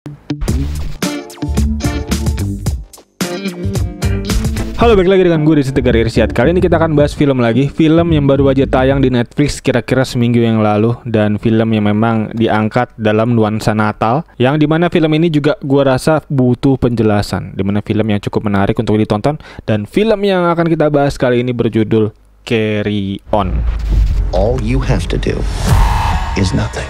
Halo, balik lagi dengan gue Rizky Tegar Irsyad. Kali ini kita akan bahas film lagi. Film yang baru aja tayang di Netflix kira-kira seminggu yang lalu. Dan film yang memang diangkat dalam nuansa Natal, yang dimana film ini juga gue rasa butuh penjelasan. Dimana film yang cukup menarik untuk ditonton. Dan film yang akan kita bahas kali ini berjudul Carry On. All you have to do is nothing.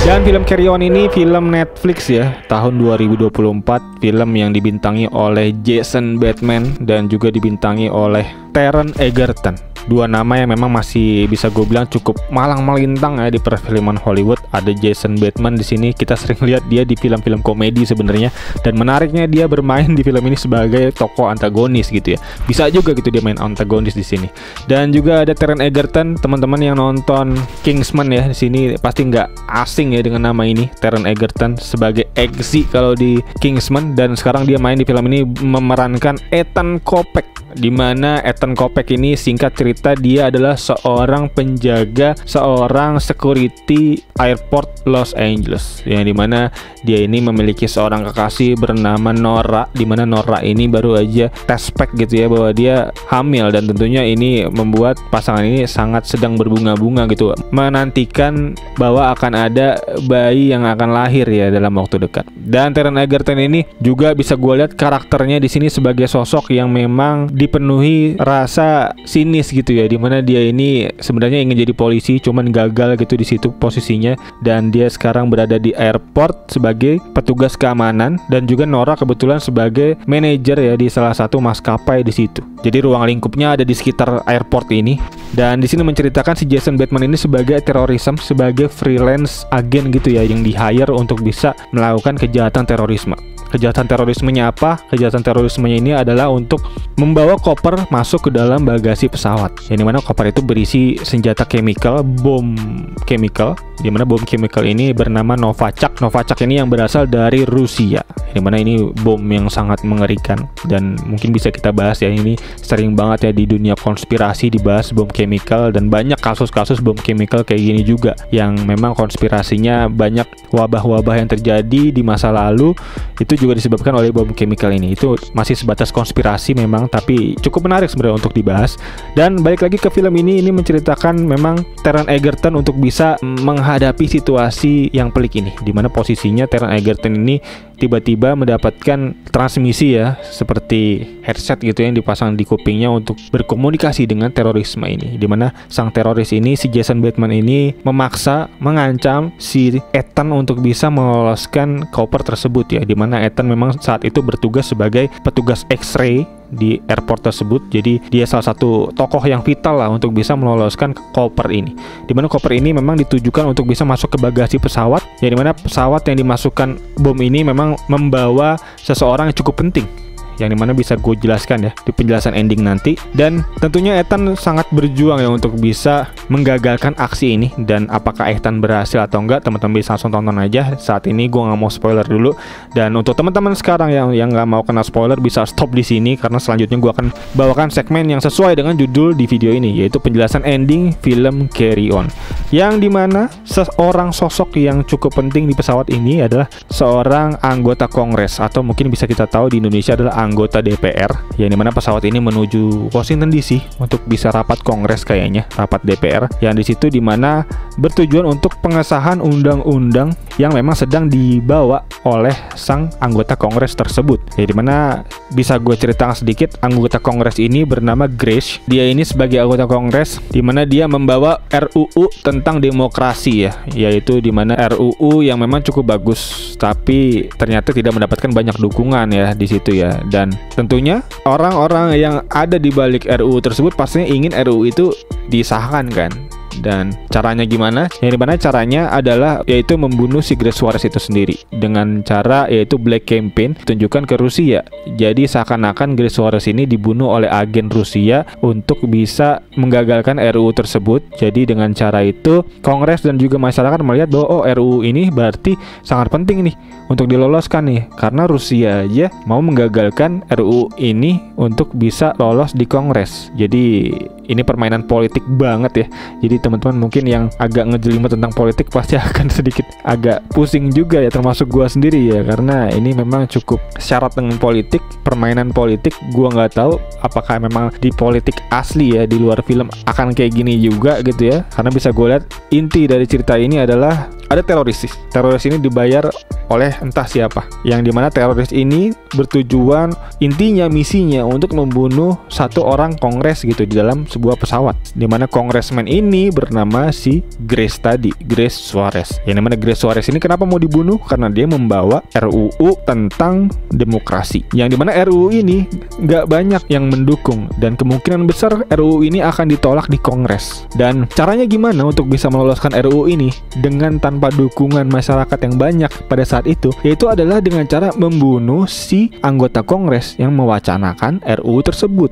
Dan film Carry On ini film Netflix ya, tahun 2024. Film yang dibintangi oleh Jason Bateman dan juga dibintangi oleh Taron Egerton. Dua nama yang memang masih bisa gue bilang cukup malang melintang ya di perfilman Hollywood. Ada Jason Bateman di sini, kita sering lihat dia di film-film komedi sebenarnya. Dan menariknya dia bermain di film ini sebagai tokoh antagonis gitu ya. Bisa juga gitu dia main antagonis di sini. Dan juga ada Taron Egerton, teman-teman yang nonton Kingsman ya di sini pasti nggak asing ya dengan nama ini. Taron Egerton sebagai Eggsy kalau di Kingsman, dan sekarang dia main di film ini memerankan Ethan Kopek, di mana Ethan Kopek ini singkat cerita dia adalah seorang penjaga, seorang security airport Los Angeles, yang dimana dia ini memiliki seorang kekasih bernama Nora, dimana Nora ini baru aja tes pack gitu ya bahwa dia hamil, dan tentunya ini membuat pasangan ini sangat sedang berbunga-bunga gitu, menantikan bahwa akan ada bayi yang akan lahir ya dalam waktu dekat. Dan Taron Egerton ini juga bisa gue lihat karakternya di sini sebagai sosok yang memang dipenuhi rasa sinis gitu ya, dimana dia ini sebenarnya ingin jadi polisi cuman gagal gitu di situ posisinya, dan dia sekarang berada di airport sebagai petugas keamanan, dan juga Nora kebetulan sebagai manajer ya di salah satu maskapai di situ. Jadi ruang lingkupnya ada di sekitar airport ini, dan di sini menceritakan si Jason Bateman ini sebagai terorisme, sebagai freelance agen gitu ya, yang di-hire untuk bisa melakukan kejahatan terorisme. Kejahatan terorismenya apa? Kejahatan terorismenya ini adalah untuk membawa koper masuk ke dalam bagasi pesawat, yang dimana koper itu berisi senjata chemical, bom chemical, dimana bom chemical ini bernama Novichok. Novichok ini yang berasal dari Rusia, dimana ini bom yang sangat mengerikan, dan mungkin bisa kita bahas ya, ini sering banget ya di dunia konspirasi dibahas bom chemical, dan banyak kasus-kasus bom chemical kayak gini juga yang memang konspirasinya banyak. Wabah-wabah yang terjadi di masa lalu itu juga disebabkan oleh bom chemical ini. Itu masih sebatas konspirasi memang, tapi cukup menarik sebenarnya untuk dibahas. Dan balik lagi ke film ini menceritakan memang Taron Egerton untuk bisa menghadapi situasi yang pelik ini, dimana posisinya Taron Egerton ini tiba-tiba mendapatkan transmisi ya, seperti headset gitu yang dipasang di kupingnya untuk berkomunikasi dengan terorisme ini, dimana sang teroris ini, si Jason Bateman ini memaksa, mengancam si Ethan untuk bisa meloloskan koper tersebut ya, dimana Ethan memang saat itu bertugas sebagai petugas X-ray di airport tersebut. Jadi dia salah satu tokoh yang vital lah untuk bisa meloloskan koper ini, dimana koper ini memang ditujukan untuk bisa masuk ke bagasi pesawat, yang dimana pesawat yang dimasukkan bom ini memang membawa seseorang yang cukup penting, yang dimana bisa gue jelaskan ya di penjelasan ending nanti. Dan tentunya Ethan sangat berjuang ya untuk bisa menggagalkan aksi ini, dan apakah Ethan berhasil atau enggak, teman-teman bisa langsung tonton aja. Saat ini gue nggak mau spoiler dulu, dan untuk teman-teman sekarang yang nggak mau kena spoiler bisa stop di sini, karena selanjutnya gue akan bawakan segmen yang sesuai dengan judul di video ini, yaitu penjelasan ending film Carry On, yang dimana seorang sosok yang cukup penting di pesawat ini adalah seorang anggota Kongres, atau mungkin bisa kita tahu di Indonesia adalah anggota DPR, yang dimana pesawat ini menuju Washington DC untuk bisa rapat Kongres, kayaknya rapat DPR, yang di situ dimana bertujuan untuk pengesahan undang-undang yang memang sedang dibawa oleh sang anggota Kongres tersebut. Ya, dimana bisa gue ceritakan sedikit, anggota Kongres ini bernama Grace. Dia ini sebagai anggota Kongres dimana dia membawa RUU tentang demokrasi ya, yaitu dimana RUU yang memang cukup bagus, tapi ternyata tidak mendapatkan banyak dukungan ya di situ ya. Dan tentunya orang-orang yang ada di balik RUU tersebut pastinya ingin RUU itu disahkan kan. Dan caranya gimana? Yang dimana caranya adalah yaitu membunuh si Grace Suarez itu sendiri dengan cara yaitu black campaign ditunjukkan ke Rusia. Jadi seakan-akan Grace Suarez ini dibunuh oleh agen Rusia untuk bisa menggagalkan RUU tersebut. Jadi dengan cara itu Kongres dan juga masyarakat melihat bahwa oh, RUU ini berarti sangat penting nih untuk diloloskan nih, karena Rusia aja mau menggagalkan RUU ini untuk bisa lolos di Kongres. Jadi ini permainan politik banget ya. Jadi teman-teman mungkin yang agak ngejelimet tentang politik pasti akan sedikit agak pusing juga ya, termasuk gua sendiri ya, karena ini memang cukup syarat dengan politik, permainan politik. Gua nggak tahu apakah memang di politik asli ya, di luar film akan kayak gini juga gitu ya. Karena bisa gue lihat inti dari cerita ini adalah ada teroris. Teroris ini dibayar oleh entah siapa, yang dimana teroris ini bertujuan, intinya misinya untuk membunuh satu orang kongres gitu di dalam sebuah pesawat, dimana kongresmen ini bernama si Grace tadi, Grace Suarez. Yang dimana Grace Suarez ini kenapa mau dibunuh? Karena dia membawa RUU tentang demokrasi, yang dimana RUU ini nggak banyak yang mendukung, dan kemungkinan besar RUU ini akan ditolak di kongres. Dan caranya gimana untuk bisa meloloskan RUU ini dengan tanpa dukungan masyarakat yang banyak pada saat itu, yaitu adalah dengan cara membunuh si anggota kongres yang mewacanakan RUU tersebut.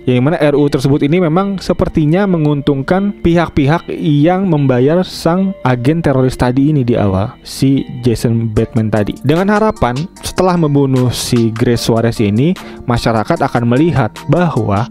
Yang mana RUU tersebut ini memang sepertinya menguntungkan pihak-pihak yang membayar sang agen teroris tadi ini di awal, si Jason Bateman tadi. Dengan harapan setelah membunuh si Grace Suarez ini, masyarakat akan melihat bahwa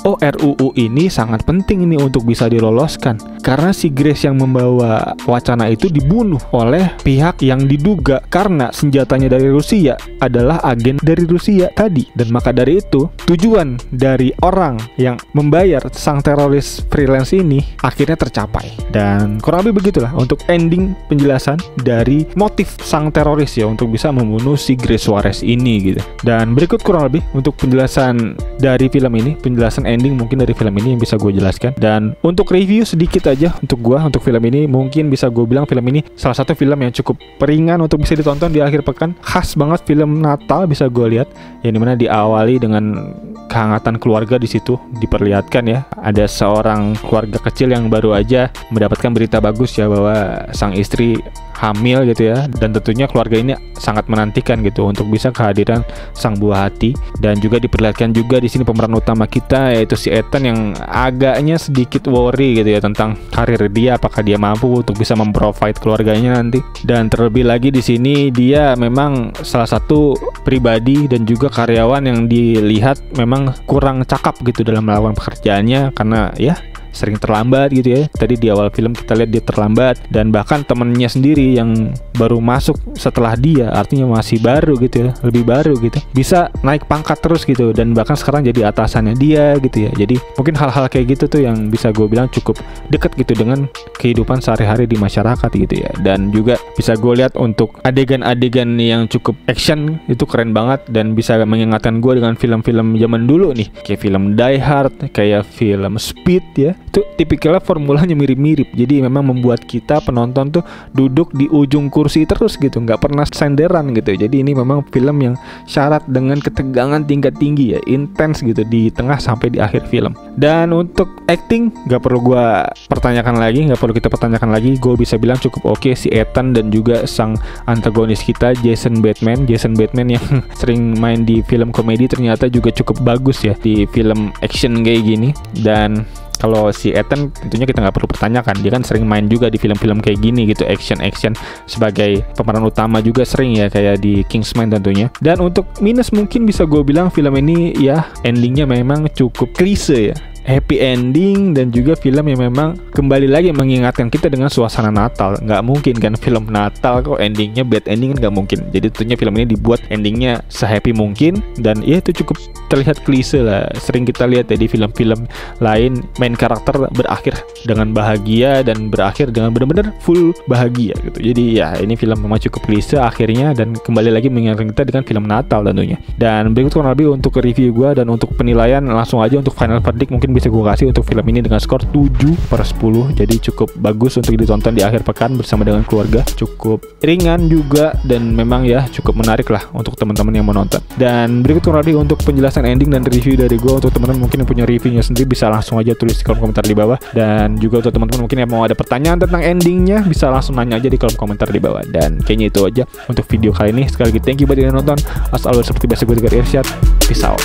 oh, RUU ini sangat penting ini untuk bisa diloloskan, karena si Grace yang membawa wacana itu dibunuh oleh pihak yang diduga karena senjatanya dari Rusia adalah agen dari Rusia tadi. Dan maka dari itu tujuan dari orang yang membayar sang teroris freelance ini akhirnya tercapai. Dan kurang lebih begitulah untuk ending penjelasan dari motif sang teroris ya untuk bisa membunuh si Grace Suarez ini gitu. Dan berikut kurang lebih untuk penjelasan dari film ini, penjelasan ending mungkin dari film ini yang bisa gue jelaskan. Dan untuk review sedikit aja untuk gue, untuk film ini mungkin bisa gue bilang film ini salah satu film yang cukup ringan untuk bisa ditonton di akhir pekan. Khas banget film Natal bisa gue lihat, yang dimana diawali dengan kehangatan keluarga. Di situ diperlihatkan ya, ada seorang keluarga kecil yang baru aja mendapatkan berita bagus ya bahwa sang istri hamil gitu ya, dan tentunya keluarga ini sangat menantikan gitu untuk bisa kehadiran sang buah hati. Dan juga diperlihatkan juga di sini pemeran utama kita yaitu si Ethan yang agaknya sedikit worry gitu ya tentang karir dia, apakah dia mampu untuk bisa memprovide keluarganya nanti. Dan terlebih lagi di sini dia memang salah satu pribadi dan juga karyawan yang dilihat memang kurang cakap gitu dalam melakukan pekerjaannya, karena ya sering terlambat gitu ya. Tadi di awal film kita lihat dia terlambat, dan bahkan temennya sendiri yang baru masuk setelah dia, artinya masih baru gitu ya, lebih baru gitu, bisa naik pangkat terus gitu, dan bahkan sekarang jadi atasannya dia gitu ya. Jadi mungkin hal-hal kayak gitu tuh yang bisa gue bilang cukup deket gitu dengan kehidupan sehari-hari di masyarakat gitu ya. Dan juga bisa gue lihat untuk adegan-adegan yang cukup action itu keren banget, dan bisa mengingatkan gue dengan film-film zaman dulu nih, kayak film Die Hard, kayak film Speed ya. Itu tipikalnya formulanya mirip-mirip, jadi memang membuat kita penonton tuh duduk di ujung kursi terus gitu, nggak pernah senderan gitu. Jadi ini memang film yang syarat dengan ketegangan tingkat tinggi ya, intens gitu di tengah sampai di akhir film. Dan untuk acting nggak perlu gua pertanyakan lagi, nggak perlu kita pertanyakan lagi, gue bisa bilang cukup oke. Si Ethan dan juga sang antagonis kita Jason Bateman yang sering main di film komedi ternyata juga cukup bagus ya di film action kayak gini. Dan kalau si Ethan tentunya kita nggak perlu pertanyakan, dia kan sering main juga di film-film kayak gini gitu, action sebagai pemeran utama juga sering ya, kayak di Kingsman tentunya. Dan untuk minus mungkin bisa gue bilang film ini ya endingnya memang cukup klise ya, happy ending, dan juga film yang memang kembali lagi mengingatkan kita dengan suasana Natal. Nggak mungkin kan film Natal kok endingnya bad ending, kan nggak mungkin. Jadi tentunya film ini dibuat endingnya se-happy mungkin, dan ya itu cukup terlihat klise lah. Sering kita lihat ya di film-film lain, main karakter berakhir dengan bahagia dan berakhir dengan benar-benar full bahagia gitu. Jadi ya ini film memang cukup klise akhirnya, dan kembali lagi mengingatkan kita dengan film Natal tentunya. Dan berikut kurang lebih untuk review gue, dan untuk penilaian langsung aja untuk final verdict mungkin bisa gue kasih untuk film ini dengan skor 7/10. Jadi cukup bagus untuk ditonton di akhir pekan bersama dengan keluarga, cukup ringan juga, dan memang ya cukup menarik lah untuk teman-teman yang menonton. Dan berikut kurang lebih untuk penjelasan ending dan review dari gue. Untuk teman-teman mungkin yang punya reviewnya sendiri bisa langsung aja tulis di kolom komentar di bawah. Dan juga untuk teman-teman mungkin yang mau ada pertanyaan tentang endingnya bisa langsung nanya aja di kolom komentar di bawah. Dan kayaknya itu aja untuk video kali ini. Sekali lagi thank you buat yang nonton. As always seperti biasa gue Tegar Irsyad. Peace out.